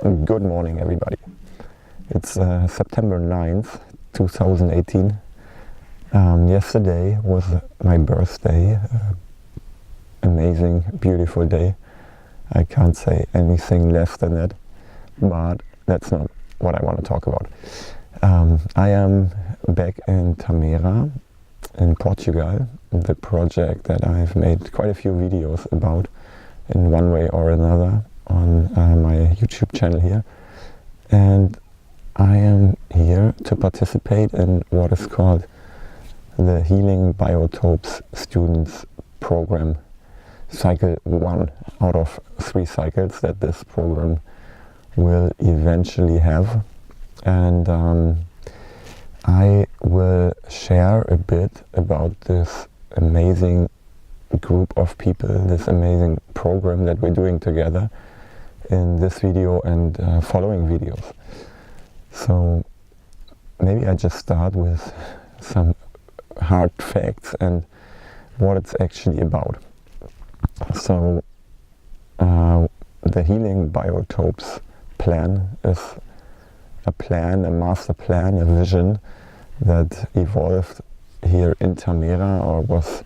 Good morning, everybody. It's September 9th, 2018. Yesterday was my birthday. Amazing, beautiful day. I can't say anything less than that, but that's not what I want to talk about. I am back in Tamera, in Portugal, the project that I've made quite a few videos about in one way or another on my YouTube channel here, and I am here to participate in what is called the Healing Biotopes Students Program, cycle 1 out of 3 cycles that this program will eventually have. And I will share a bit about this amazing group of people, this amazing program that we're doing together in this video and following videos. So maybe I just start with some hard facts and what it's actually about. So the Healing Biotopes plan is a plan, a master plan, a vision that evolved here in Tamera, or was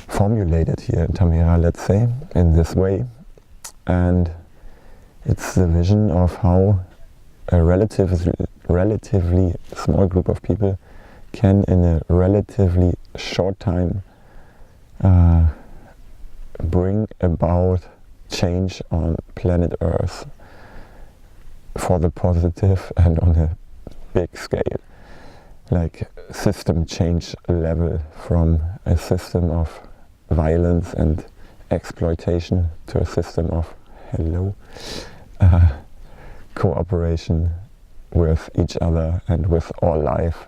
formulated here in Tamera, let's say, in this way. And it's the vision of how a relatively small group of people can, in a relatively short time, bring about change on planet Earth for the positive and on a big scale, like system change level, from a system of violence and exploitation to a system of cooperation with each other and with all life.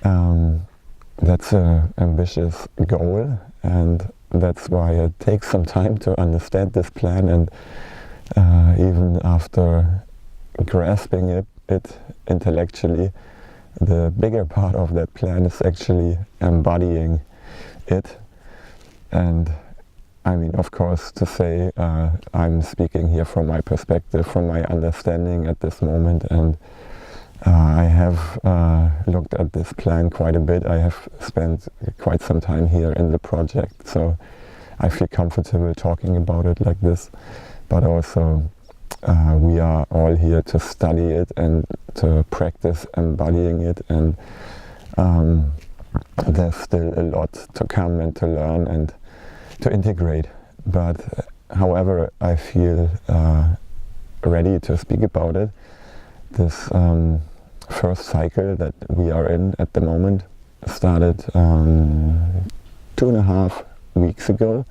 That's an ambitious goal, and that's why it takes some time to understand this plan, and even after grasping it intellectually, the bigger part of that plan is actually embodying it. And I mean, of course, to say I'm speaking here from my perspective, from my understanding at this moment, and I have looked at this plan quite a bit. I have spent quite some time here in the project, so I feel comfortable talking about it like this. But also, we are all here to study it and to practice embodying it, and there's still a lot to come and to learn and to integrate. But however I feel ready to speak about it, this first cycle that we are in at the moment started 2.5 weeks ago,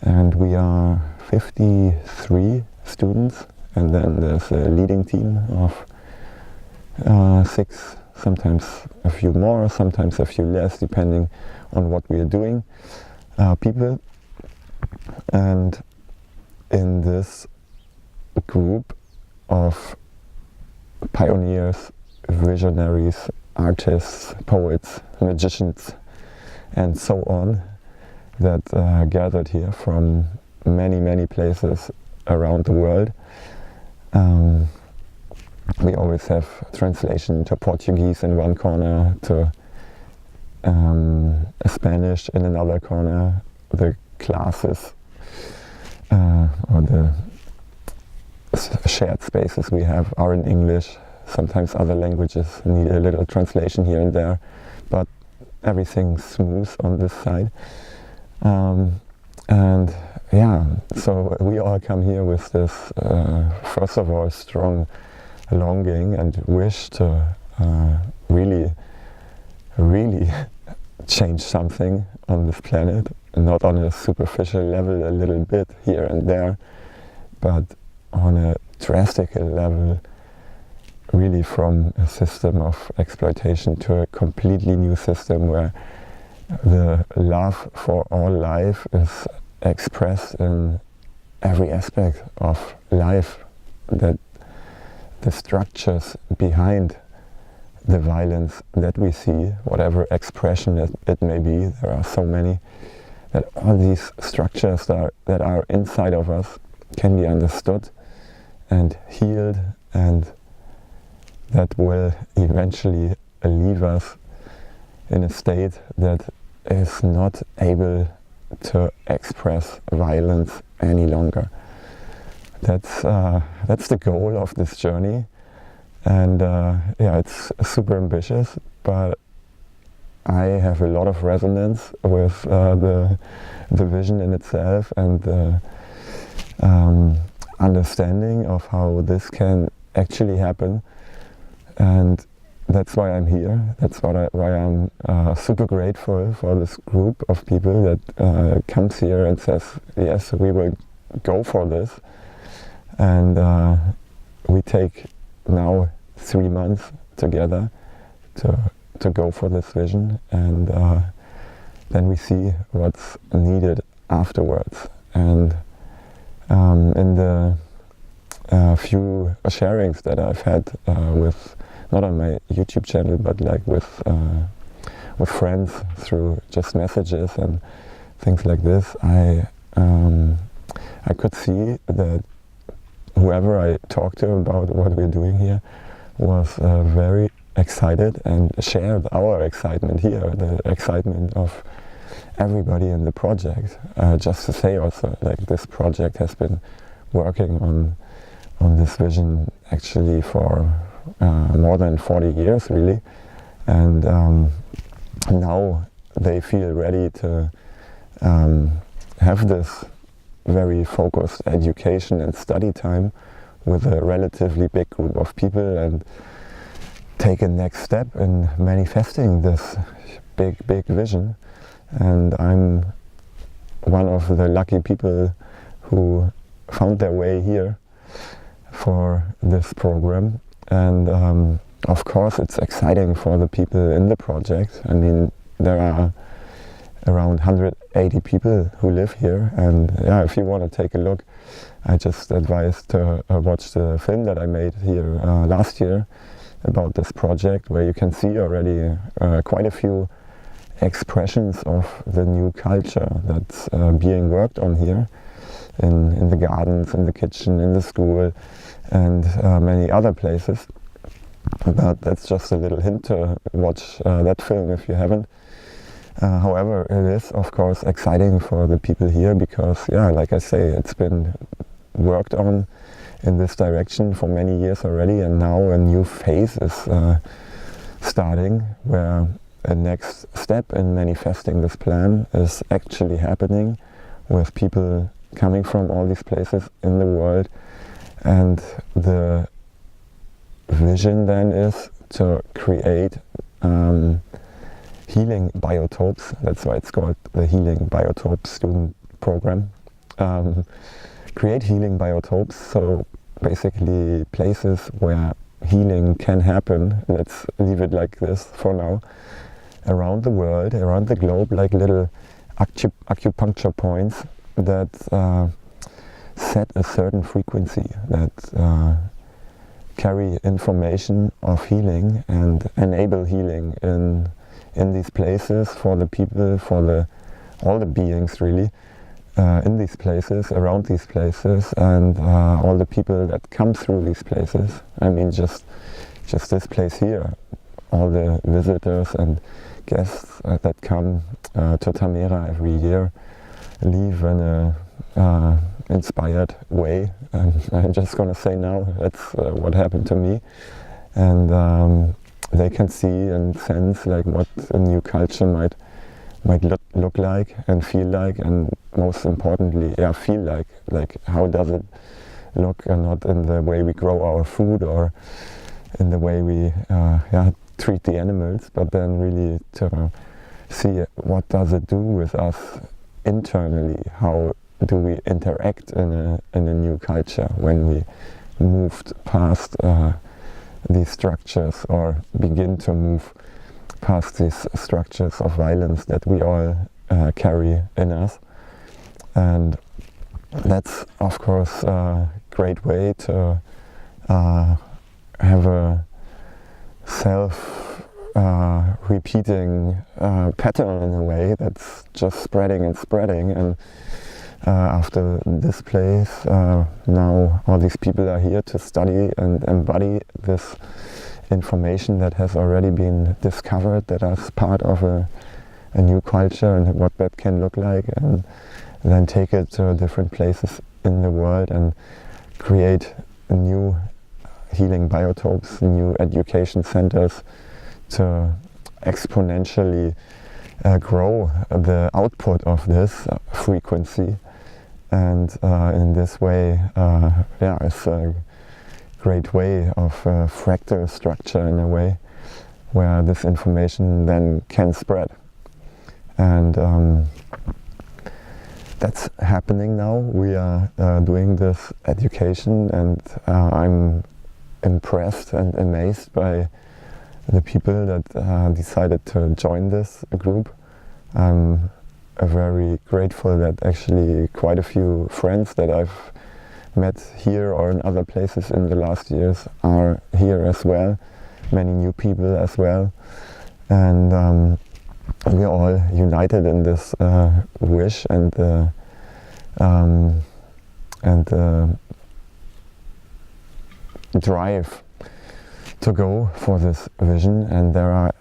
and we are 53 students, and then there's a leading team of 6, sometimes a few more, sometimes a few less, depending on what we are doing, people. And in this group of pioneers, visionaries, artists, poets, magicians, and so on, that gathered here from many places around the world. We always have translation to Portuguese in one corner, to Spanish in another corner. The classes or the shared spaces we have are in English. Sometimes other languages need a little translation here and there, but everything's smooth on this side. And yeah, so we all come here with this, first of all, strong longing and wish to really change something on this planet, not on a superficial level, a little bit here and there, but on a drastic level, really from a system of exploitation to a completely new system where the love for all life is expressed in every aspect of life, that the structures behind the violence that we see, whatever expression it may be, there are so many, that all these structures that are inside of us can be understood and healed, and that will eventually leave us in a state that is not able to express violence any longer. That's the goal of this journey, and yeah, it's super ambitious, but I have a lot of resonance with the vision in itself, and the understanding of how this can actually happen. And that's why I'm here. That's why I'm super grateful for this group of people that comes here and says, yes, we will go for this. And we take now 3 months together to go for this vision, and then we see what's needed afterwards. And in the few sharings that I've had with, not on my YouTube channel, but like with friends through just messages and things like this, I could see that whoever I talked to about what we're doing here was very excited and shared our excitement here, the excitement of everybody in the project. Just to say also, like, this project has been working on this vision actually for more than 40 years really, and now they feel ready to have this very focused education and study time with a relatively big group of people and take a next step in manifesting this big vision. And I'm one of the lucky people who found their way here for this program. And of course it's exciting for the people in the project. I mean, there are around 180 people who live here, and yeah, if you want to take a look, I just advise to watch the film that I made here last year about this project, where you can see already quite a few expressions of the new culture that's being worked on here in the gardens, in the kitchen, in the school, and many other places. But that's just a little hint to watch that film if you haven't. However, it is of course exciting for the people here because, yeah, like I say, it's been worked on in this direction for many years already, and now a new phase is starting where a next step in manifesting this plan is actually happening, with people coming from all these places in the world. And the vision then is to create healing biotopes. That's why it's called the Healing Biotope Student Program. Create healing biotopes, so basically places where healing can happen, let's leave it like this for now, around the world, around the globe, like little acupuncture points that set a certain frequency, that carry information of healing and enable healing in these places for the people, for all the beings really, in these places, around these places, and all the people that come through these places. I mean, just this place here, all the visitors and guests that come to Tamera every year leave in a inspired way. And I'm just gonna say now, that's what happened to me. And they can see and sense like what a new culture might look like and feel like, and most importantly, yeah, feel like how does it look, and not in the way we grow our food or in the way we treat the animals, but then really to see what does it do with us internally. How do we interact in a new culture when we moved past these structures, or begin to move past these structures of violence that we all carry in us. And that's of course a great way to have a self-repeating pattern in a way that's just spreading and spreading. And after this place. Now all these people are here to study and embody this information that has already been discovered, that is part of a new culture and what that can look like, and then take it to different places in the world and create new healing biotopes, new education centers to exponentially grow the output of this frequency. And in this way, it's a great way of fractal structure in a way where this information then can spread. And that's happening now. We are doing this education, and I'm impressed and amazed by the people that decided to join this group. I'm very grateful that actually quite a few friends that I've met here or in other places in the last years are here as well, many new people as well, and we're all united in this wish and drive to go for this vision. And there are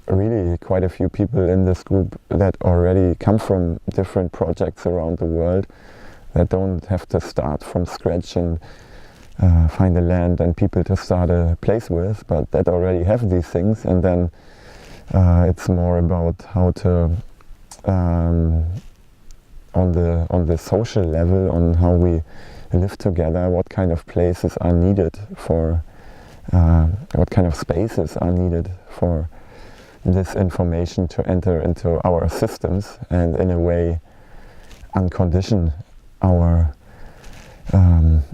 really quite a few people in this group that already come from different projects around the world, that don't have to start from scratch and find a land and people to start a place with, but that already have these things. And then it's more about how to on the social level, on how we live together, what kind of places are needed for what kind of spaces are needed for this information to enter into our systems and in a way uncondition our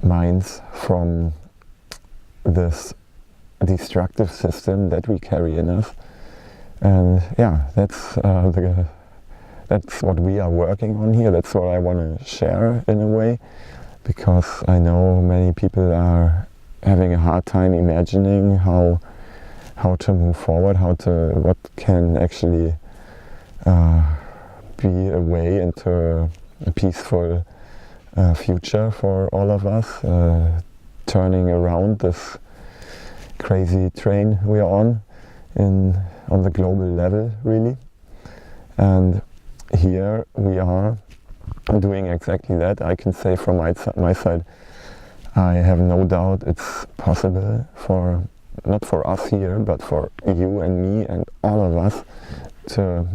minds from this destructive system that we carry in us. And that's what we are working on here. That's what I want to share in a way, because I know many people are having a hard time imagining how to move forward, what can actually be a way into a peaceful future for all of us, turning around this crazy train we are on the global level, really. And here we are doing exactly that. I can say from my side, I have no doubt it's possible for, not for us here, but for you and me and all of us to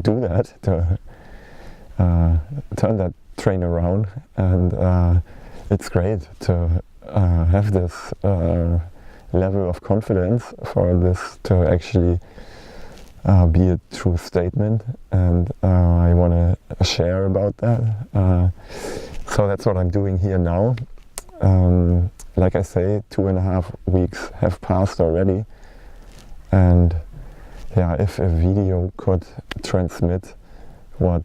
do that, to turn that train around. And it's great to have this level of confidence for this to actually be a true statement, and I want to share about that. So that's what I'm doing here now. Like I say, 2.5 weeks have passed already, and if a video could transmit what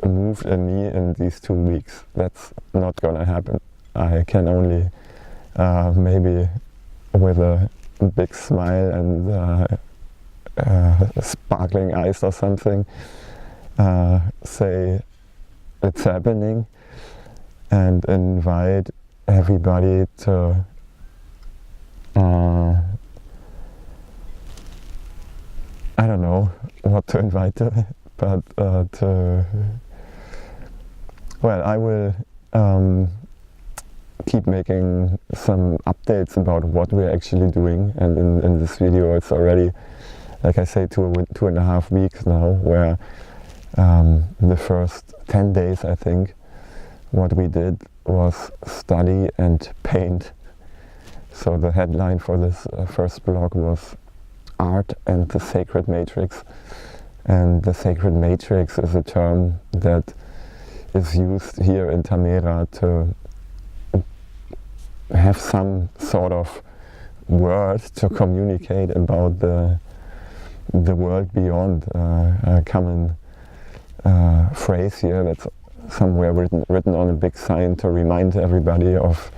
moved in me in these 2 weeks, that's not gonna happen. I can only maybe with a big smile and sparkling eyes or something say it's happening, and invite everybody to I don't know what to invite to, but I will keep making some updates about what we're actually doing. And in this video it's already, like I say, 2.5 weeks now, where the first 10 days, I think, what we did was study and paint. So the headline for this first blog was Art and the Sacred Matrix. And the Sacred Matrix is a term that is used here in Tamera to have some sort of word to communicate about the world beyond. A common phrase here that's somewhere written on a big sign to remind everybody of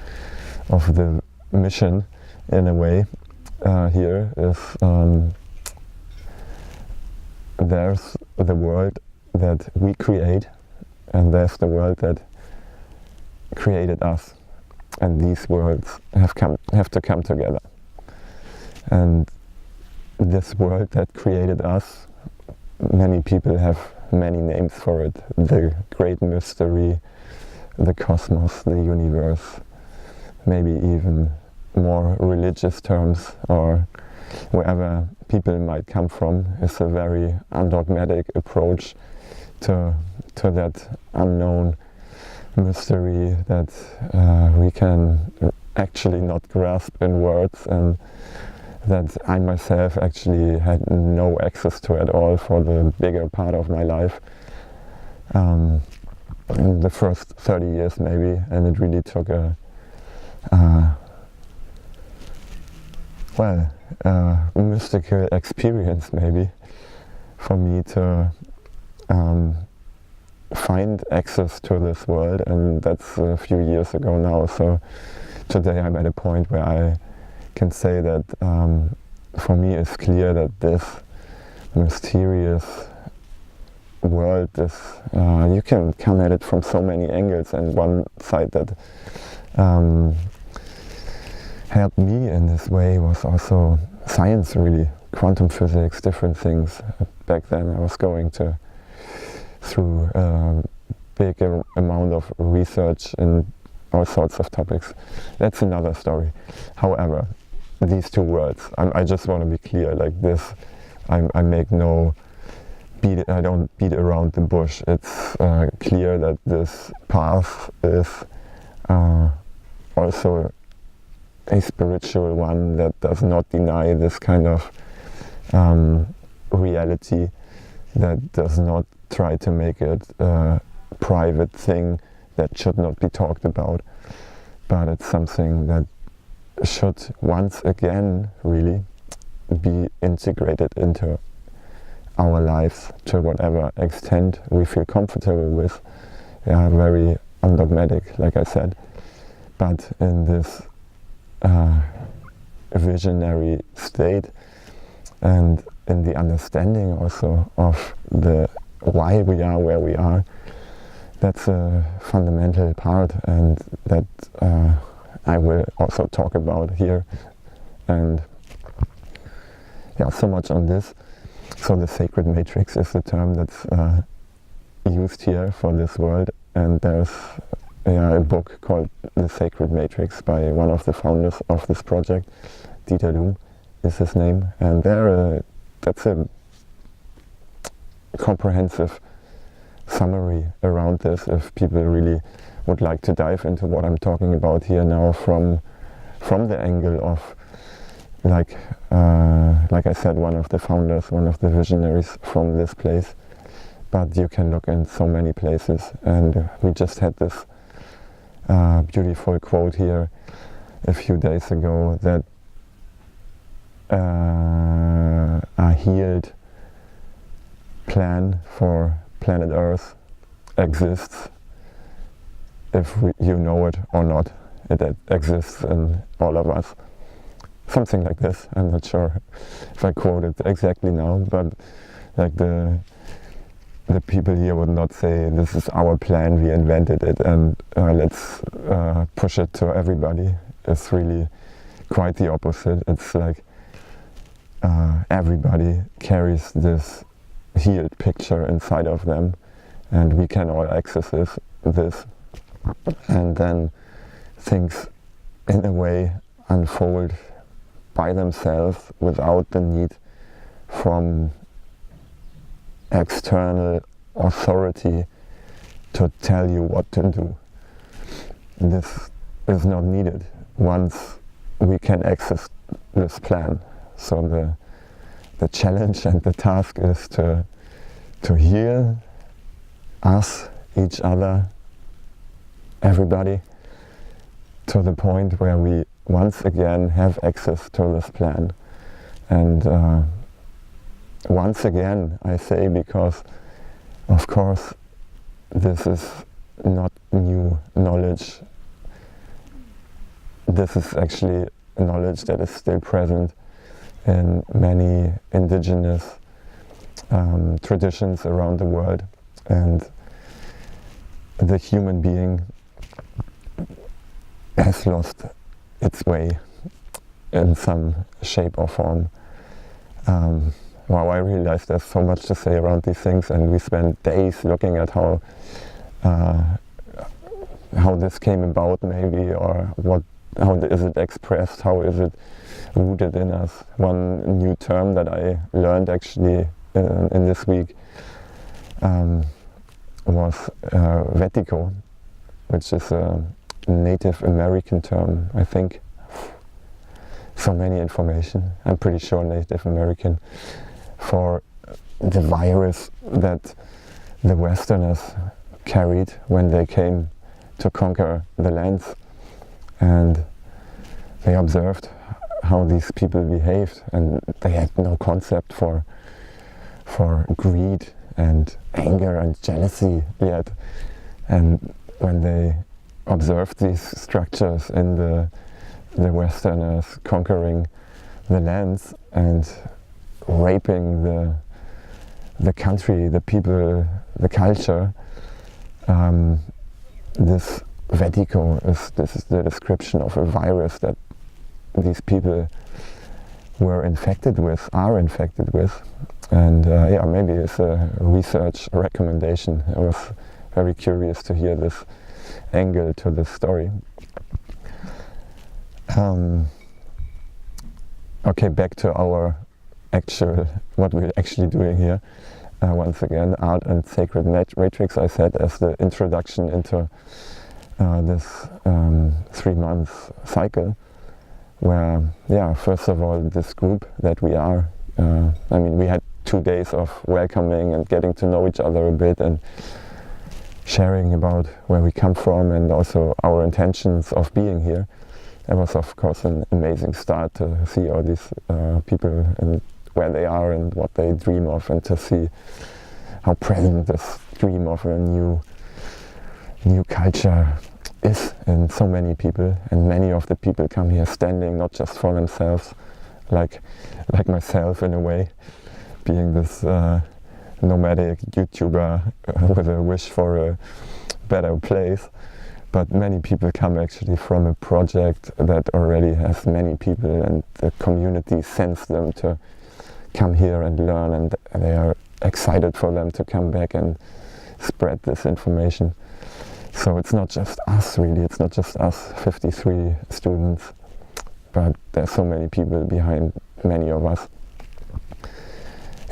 the mission, in a way. Here is there's the world that we create, and there's the world that created us, and these worlds have to come together. And this world that created us, many people have many names for it: the great mystery, the cosmos, the universe, maybe even more religious terms, or wherever people might come from, is a very undogmatic approach to that unknown mystery that we can actually not grasp in words, and that I myself actually had no access to at all for the bigger part of my life, in the first 30 years maybe, and it really took a mystical experience maybe for me to find access to this world, and that's a few years ago now. So today I'm at a point where I can say that for me it's clear that this mysterious world is, you can come at it from so many angles, and one side that helped me in this way was also science, really, quantum physics, different things. Back then I was going through a big amount of research in all sorts of topics. That's another story. However, these two words, I just want to be clear, like this, I make no I don't beat around the bush. It's clear that this path is also a spiritual one that does not deny this kind of reality, that does not try to make it a private thing that should not be talked about, but it's something that should once again really be integrated into our lives to whatever extent we feel comfortable with. Very undogmatic, like I said, but in this visionary state, and in the understanding also of the why we are where we are. That's a fundamental part, and that I will also talk about here. And yeah, so much on this. So the sacred matrix is the term that's used here for this world, and there's a book called The Sacred Matrix by one of the founders of this project. Dieter Doom is his name, and that's a comprehensive summary around this if people really would like to dive into what I'm talking about here now from the angle of, like I said, one of the founders, one of the visionaries from this place. But you can look in so many places, and we just had this beautiful quote here a few days ago that a healed plan for planet Earth exists if you know it or not. It exists in all of us. Something like this. I'm not sure if I quote it exactly now, but like the people here would not say this is our plan, we invented it, and let's push it to everybody. It's really quite the opposite. It's like everybody carries this healed picture inside of them, and we can all access this, and then things in a way unfold by themselves without the need from external authority to tell you what to do. This is not needed once we can access this plan. So the challenge and the task is to hear us, each other, everybody, to the point where we once again have access to this plan. And once again, I say, because of course this is not new knowledge. This is actually knowledge that is still present in many indigenous traditions around the world, and the human being has lost its way in some shape or form. Wow, I realized there's so much to say around these things, and we spent days looking at how this came about, maybe, or how is it expressed, how is it rooted in us. One new term that I learned actually in this week was Wetiko, which is a Native American term, I think. So many information, I'm pretty sure Native American, for the virus that the Westerners carried when they came to conquer the lands, and they observed how these people behaved, and they had no concept for greed and anger and jealousy yet. And when they observed these structures in the Westerners conquering the lands and raping the country, the people, the culture, this Wetiko this is the description of a virus that these people are infected with, and yeah, maybe it's a research recommendation. I was very curious to hear this angle to this story. Okay, back to our what we're actually doing here. Once again, Art and Sacred Matrix, I said, as the introduction into this 3-month cycle, where, yeah, first of all, this group that we are, I mean, we had 2 days of welcoming and getting to know each other a bit and sharing about where we come from and also our intentions of being here. It was, of course, an amazing start to see all these people and where they are and what they dream of, and to see how present this dream of a new culture is in so many people. And many of the people come here standing not just for themselves, like myself in a way, being this nomadic YouTuber with a wish for a better place. But many people come actually from a project that already has many people, and the community sends them to come here and learn, and they are excited for them to come back and spread this information. So it's not just us, really, it's not just us 53 students, but there's so many people behind many of us.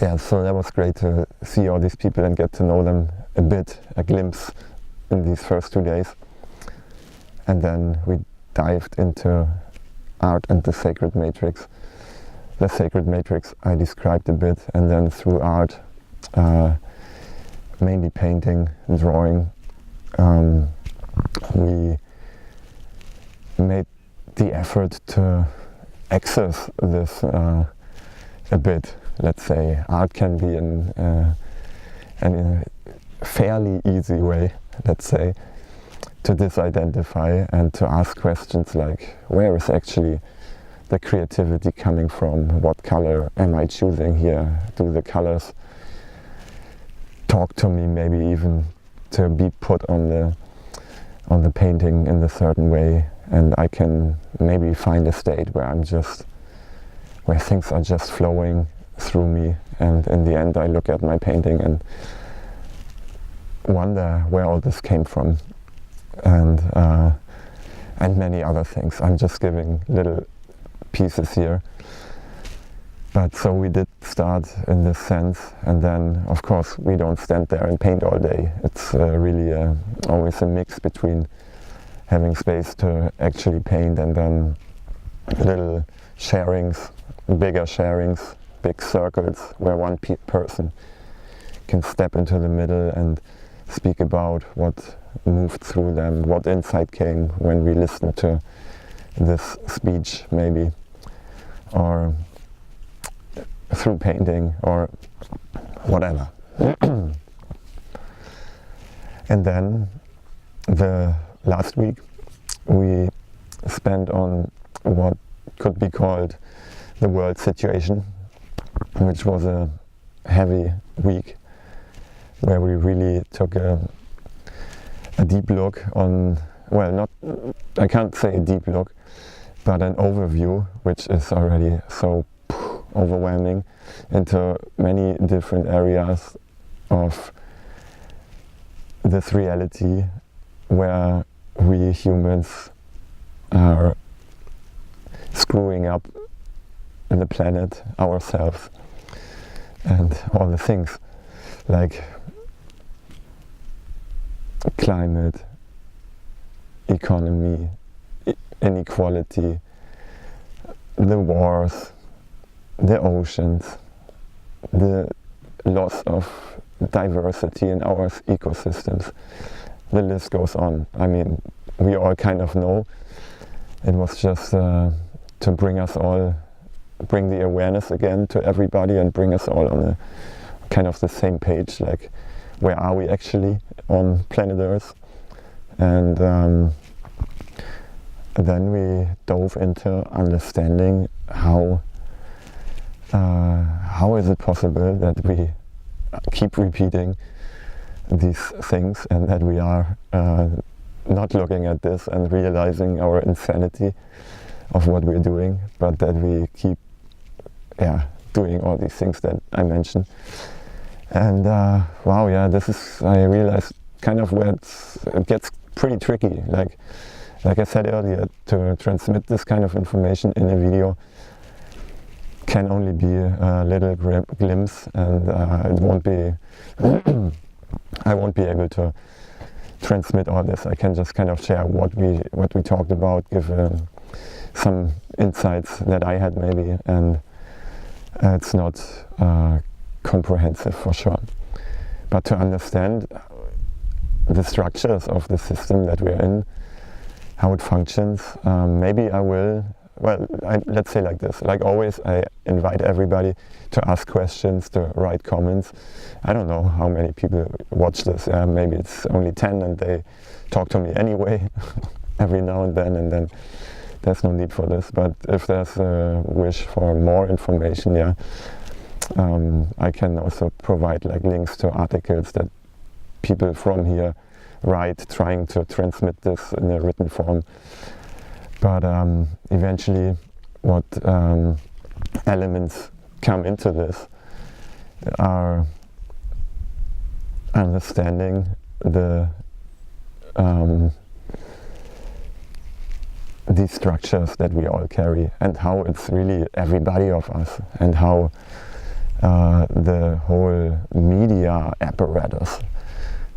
Yeah, so that was great to see all these people and get to know them a bit, a glimpse in these first 2 days. And then we dived into Art and the Sacred Matrix. The Sacred Matrix I described a bit, and then through art, mainly painting and drawing, we made the effort to access this a bit. Let's say art can be in a fairly easy way, let's say, to disidentify and to ask questions like, where is actually the creativity coming from? What color am I choosing here? Do the colors talk to me, maybe even to be put on the painting in a certain way, and I can maybe find a state where things are just flowing through me, and in the end I look at my painting and wonder where all this came from, and many other things. I'm just giving little pieces here. But so we did start in this sense, and then of course we don't stand there and paint all day. It's really always a mix between having space to actually paint and then little sharings, bigger sharings, big circles where one person can step into the middle and speak about what moved through them, what insight came when we listened to this speech, maybe, or through painting or whatever. And then the last week we spent on what could be called the world situation, which was a heavy week where we really took a a deep look on, well, not, I can't say a deep look, but an overview, which is already so overwhelming, into many different areas of this reality where we humans are screwing up the planet, ourselves, and all the things like climate, economy, inequality, the wars, the oceans, the loss of diversity in our ecosystems. The list goes on. I mean, we all kind of know. It was just to bring us all, bring the awareness again to everybody and bring us all on a kind of the same page, like where are we actually on planet Earth. And then we dove into understanding how is it possible that we keep repeating these things and that we are not looking at this and realizing our insanity of what we're doing, but that we keep doing all these things that I mentioned. And wow, yeah, this is, I realized kind of where it gets pretty tricky. Like I said earlier, to transmit this kind of information in a video can only be a little glimpse, and it won't be I won't be able to transmit all this. I can just kind of share what we talked about, give some insights that I had maybe, and it's not comprehensive for sure. But to understand the structures of the system that we're in, how it functions, maybe I will, well, let's say like this, like always I invite everybody to ask questions, to write comments. I don't know how many people watch this, maybe it's only 10 and they talk to me anyway every now and then there's no need for this. But if there's a wish for more information, I can also provide like links to articles that people from here write, trying to transmit this in a written form. But eventually what elements come into this are understanding these structures that we all carry, and how it's really everybody of us, and how the whole media apparatus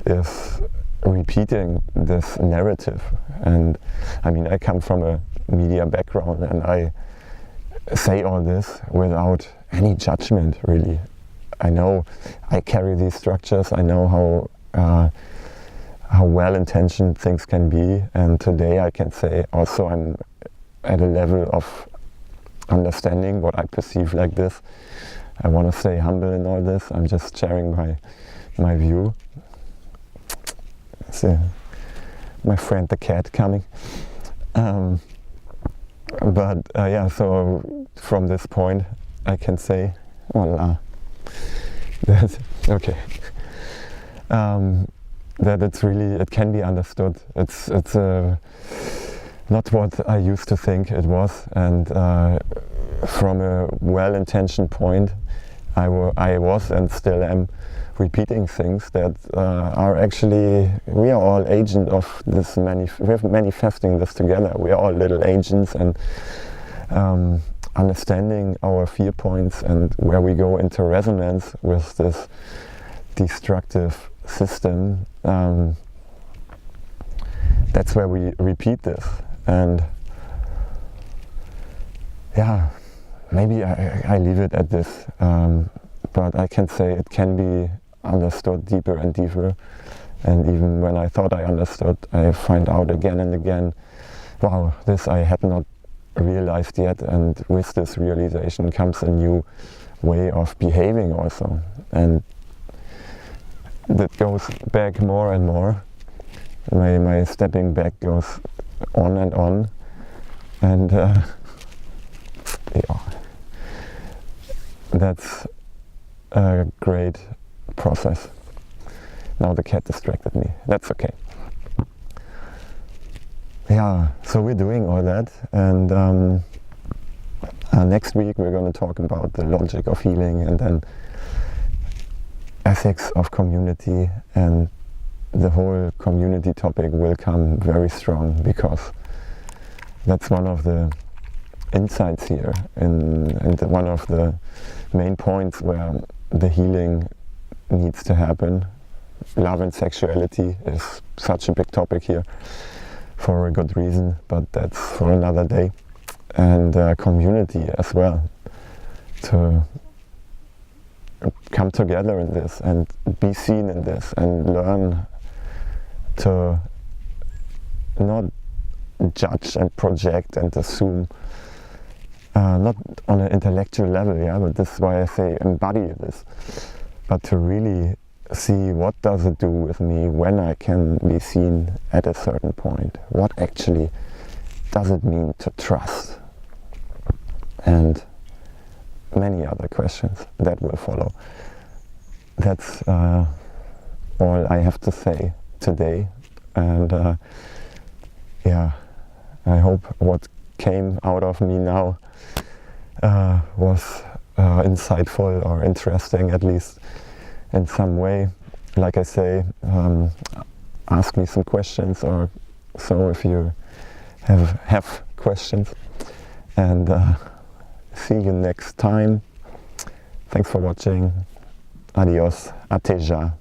is repeating this narrative. And I mean, I come from a media background and I say all this without any judgment, really. I know I carry these structures, I know how well-intentioned things can be, and today I can say also I'm at a level of understanding what I perceive like this. I want to stay humble in all this. I'm just sharing my view. See my friend the cat coming. So from this point I can say, voila, that okay. That it's really, it can be understood. It's not what I used to think it was, and from a well-intentioned point, I was and still am repeating things that are actually, we are all agent of this, we're manifesting this together. We are all little agents, and understanding our fear points and where we go into resonance with this destructive system, that's where we repeat this. And yeah, maybe I leave it at this, but I can say it can be understood deeper and deeper, and even when I thought I understood, I find out again and again, wow, this I had not realized yet, and with this realization comes a new way of behaving also, and that goes back more and more. My stepping back goes on, and yeah, that's a great process. Now the cat distracted me. That's okay. yeah, so we're doing all that, and next week we're going to talk about the logic of healing, and then ethics of community, and the whole community topic will come very strong, because that's one of the insights here, and one of the main points where the healing needs to happen. Love and sexuality is such a big topic here, for a good reason, but that's for another day. And community as well, to come together in this and be seen in this and learn to not judge and project and assume, not on an intellectual level, yeah, but this is why I say embody this, but to really see what does it do with me when I can be seen at a certain point. What actually does it mean to trust? And many other questions that will follow. That's all I have to say today, and yeah, I hope what came out of me now was insightful or interesting, at least in some way. Like I say, ask me some questions or so if you have questions, and see you next time. Thanks for watching. Adios. Ateja.